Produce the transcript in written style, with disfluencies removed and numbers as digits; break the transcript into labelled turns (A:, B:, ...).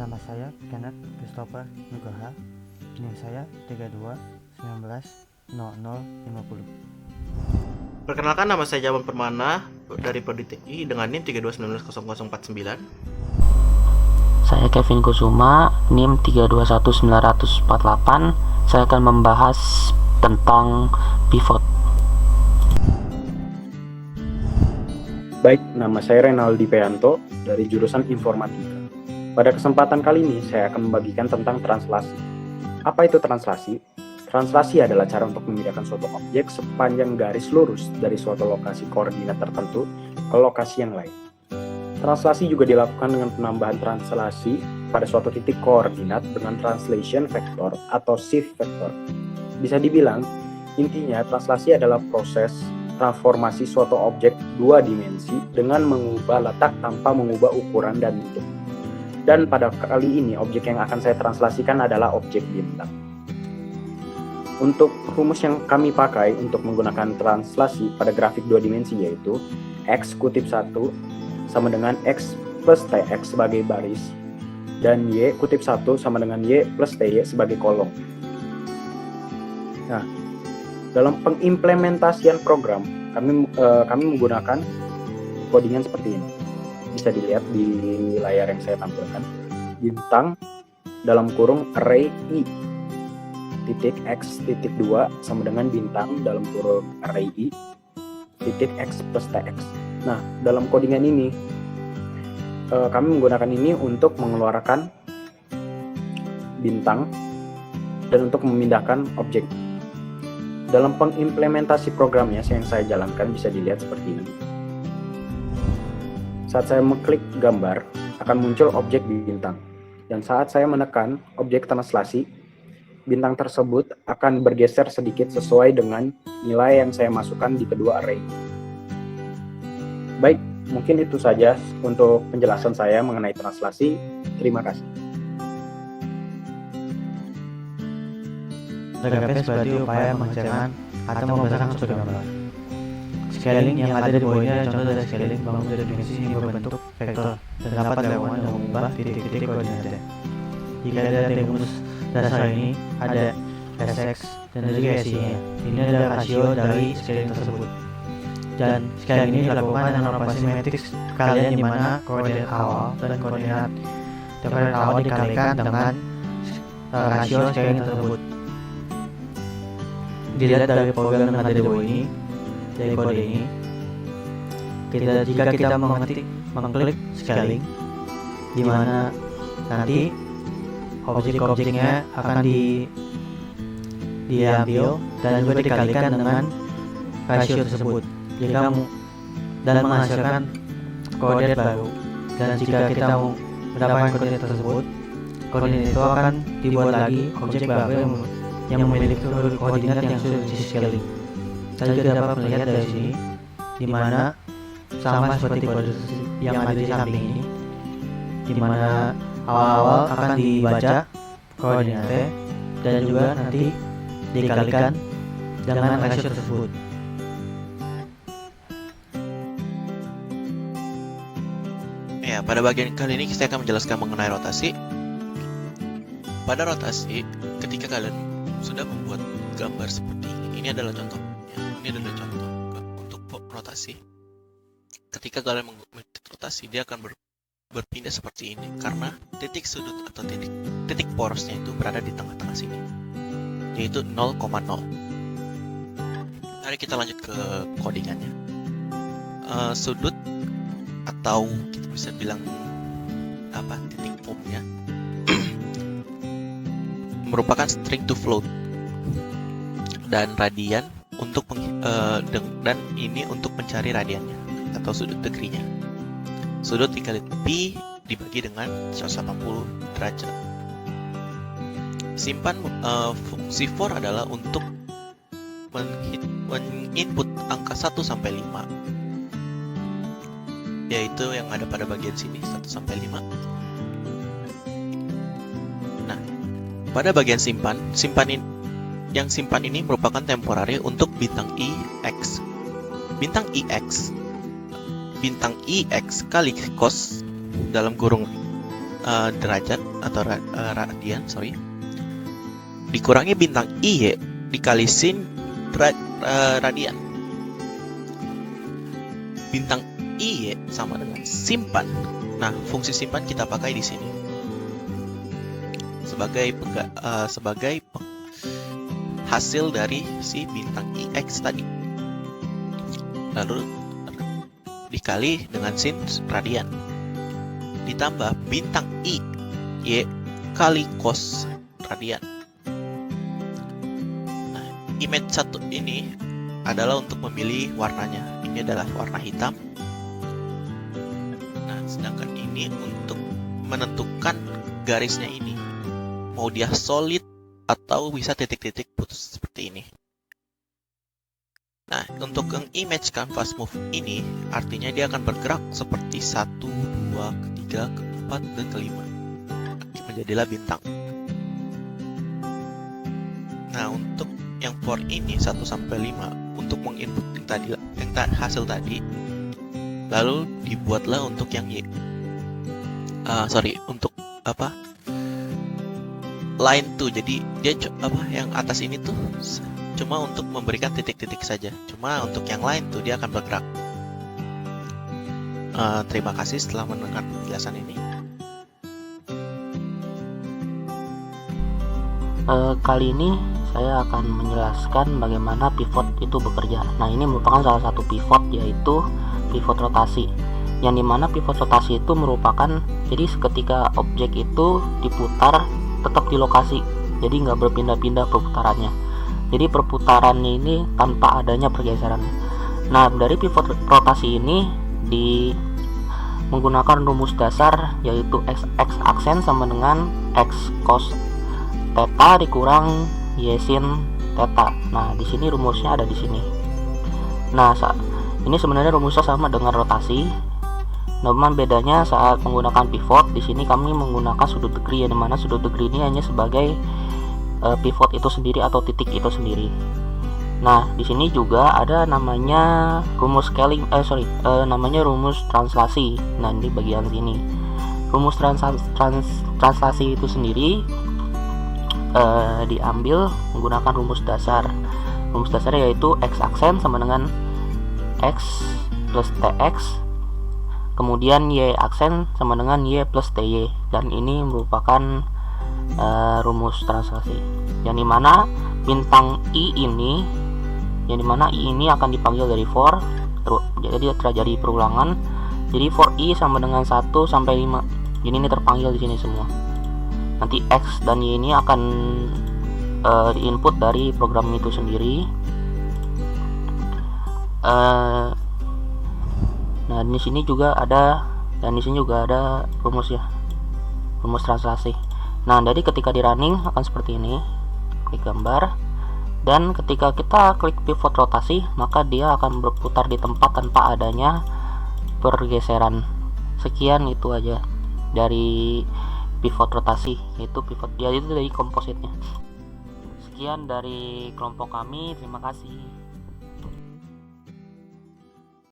A: Nama saya Kenneth Christopher Nugraha. NIM saya 32190050.
B: Perkenalkan, nama saya Jawan Permana dari Prodi TI dengan NIM 32190049.
C: Saya Kevin Kusuma, NIM 321948. Saya akan membahas tentang pivot.
D: Baik, nama saya Renaldi Peyanto dari jurusan Informatika. Pada kesempatan kali ini, saya akan membagikan tentang translasi. Apa itu translasi? Translasi adalah cara untuk memindahkan suatu objek sepanjang garis lurus dari suatu lokasi koordinat tertentu ke lokasi yang lain. Translasi juga dilakukan dengan penambahan translasi pada suatu titik koordinat dengan translation vector atau shift vector. Bisa dibilang, intinya translasi adalah proses transformasi suatu objek dua dimensi dengan mengubah letak tanpa mengubah ukuran dan bentuk. Dan pada kali ini, objek yang akan saya translasikan adalah objek bintang. Untuk rumus yang kami pakai untuk menggunakan translasi pada grafik dua dimensi yaitu X kutip 1 sama dengan X plus TX sebagai baris, dan Y kutip 1 sama dengan Y plus TY sebagai kolom. Nah, dalam pengimplementasian program, kami menggunakan codingan seperti ini. Bisa dilihat di layar yang saya tampilkan. Bintang dalam kurung array I titik X titik 2 sama dengan bintang dalam kurung array I titik X plus TX. Nah, dalam codingan ini kami menggunakan ini untuk mengeluarkan bintang dan untuk memindahkan objek. Dalam pengimplementasi programnya yang saya jalankan bisa dilihat seperti ini. Saat saya mengklik gambar, akan muncul objek bintang. Dan saat saya menekan objek translasi, bintang tersebut akan bergeser sedikit sesuai dengan nilai yang saya masukkan di kedua array. Baik, mungkin itu saja untuk penjelasan saya mengenai translasi. Terima kasih.
A: TGP berarti upaya menghasilkan atau membesarkan suatu gambar. Scaling yang ada di bawah ini adalah contoh dari scaling bangun dari dimensi hingga berbentuk vektor dan dapat dilakukan dengan mengubah titik-titik koordinatnya. Jika ada rumus dasar ini, ada Sx dan juga Si-nya. Ini adalah rasio dari scaling tersebut. Dan scaling ini dilakukan dengan operasi matriks kalian di mana koordinat awal dan koordinat awal dikalikan dengan rasio scaling tersebut. Dilihat dari program yang ada di bawah ini, dari kode ini, jika kita mengklik scaling, di mana nanti objek-objeknya akan diambil dan juga dikalikan dengan rasio tersebut. Jika dan menghasilkan koordinat baru, dan jika kita mau mendapatkan koordinat tersebut, koordinat itu akan dibuat lagi objek baru yang memiliki koordinat yang sudah di scaling. Saya juga dapat melihat dari sini, di mana sama seperti kode yang ada di samping ini, di mana awal-awal akan dibaca koordinatnya dan juga nanti dikalikan dengan rasio tersebut.
B: Ya, pada bagian kali ini saya akan menjelaskan mengenai rotasi. Pada rotasi, ketika kalian sudah membuat gambar seperti ini adalah contoh. Ini adalah contoh untuk rotasi. Ketika kalian mengikuti rotasi, dia akan berpindah seperti ini karena titik sudut atau titik porosnya itu berada di tengah-tengah sini, yaitu 0,0. Mari kita lanjut ke codingannya. Sudut atau kita bisa bilang titik formnya merupakan string to float dan radian untuk dan ini untuk mencari radiannya atau sudut degree-nya. Sudut dikali pi dibagi dengan 180 derajat. Simpan fungsi for adalah untuk input angka 1 sampai 5, yaitu yang ada pada bagian sini 1 sampai 5. Nah, pada bagian simpan ini merupakan temporary untuk bintang IX. Bintang IX kali cos dalam kurung derajat atau radian, dikurangi bintang I dikali sin radian. Bintang I sama dengan simpan. Nah, fungsi simpan kita pakai di sini sebagai hasil dari si bintang IX tadi. Lalu dikali dengan sin radian. Ditambah bintang I Y kali cos radian. Nah, image satu ini adalah untuk memilih warnanya. Ini adalah warna hitam. Nah, sedangkan ini untuk menentukan garisnya ini. Mau dia solid atau bisa titik-titik putus seperti ini. Nah, untuk yang image canvas move ini artinya dia akan bergerak seperti 1, 2, ketiga, keempat, dan kelima. Menjadilah bintang. Nah, untuk yang for ini 1 sampai 5 untuk menginput hasil tadi, lalu dibuatlah untuk yang Y. Untuk line 2. Jadi dia yang atas ini tuh cuma untuk memberikan titik-titik saja. Cuma untuk yang lain tuh dia akan bergerak. Terima kasih setelah mendengar penjelasan ini.
C: Kali ini saya akan menjelaskan bagaimana pivot itu bekerja. Nah, ini merupakan salah satu pivot, yaitu pivot rotasi. Yang dimana pivot rotasi itu merupakan, jadi ketika objek itu diputar tetap di lokasi, jadi nggak berpindah-pindah perputarannya. Jadi perputarannya ini tanpa adanya pergeseran. Nah, dari pivot rotasi ini menggunakan rumus dasar, yaitu x aksen sama dengan x cos theta dikurang y sin theta. Nah, di sini rumusnya ada di sini. Nah, ini sebenarnya rumusnya sama dengan rotasi. Namun bedanya saat menggunakan pivot, di sini kami menggunakan sudut degree, yang dimana sudut degree ini hanya sebagai pivot itu sendiri atau titik itu sendiri. Nah, di sini juga ada namanya rumus scaling, namanya rumus translasi. Nah, di bagian sini rumus translasi itu sendiri diambil menggunakan rumus dasar. Rumus dasarnya yaitu x aksen sama dengan x plus tx, kemudian y aksen sama dengan y plus ty, dan ini merupakan rumus translasi, yang dimana bintang I ini akan dipanggil dari for, jadi terjadi perulangan. Jadi for I sama dengan 1 sampai 5. Jadi ini terpanggil di sini semua. Nanti X dan Y ini akan diinput dari program itu sendiri. Nah, di sini juga ada rumus translasi. Nah, jadi ketika di running akan seperti ini, klik gambar, dan ketika kita klik pivot rotasi, maka dia akan berputar di tempat tanpa adanya pergeseran. Sekian, itu aja dari pivot rotasi, itu dari kompositnya. Sekian dari kelompok kami, terima kasih.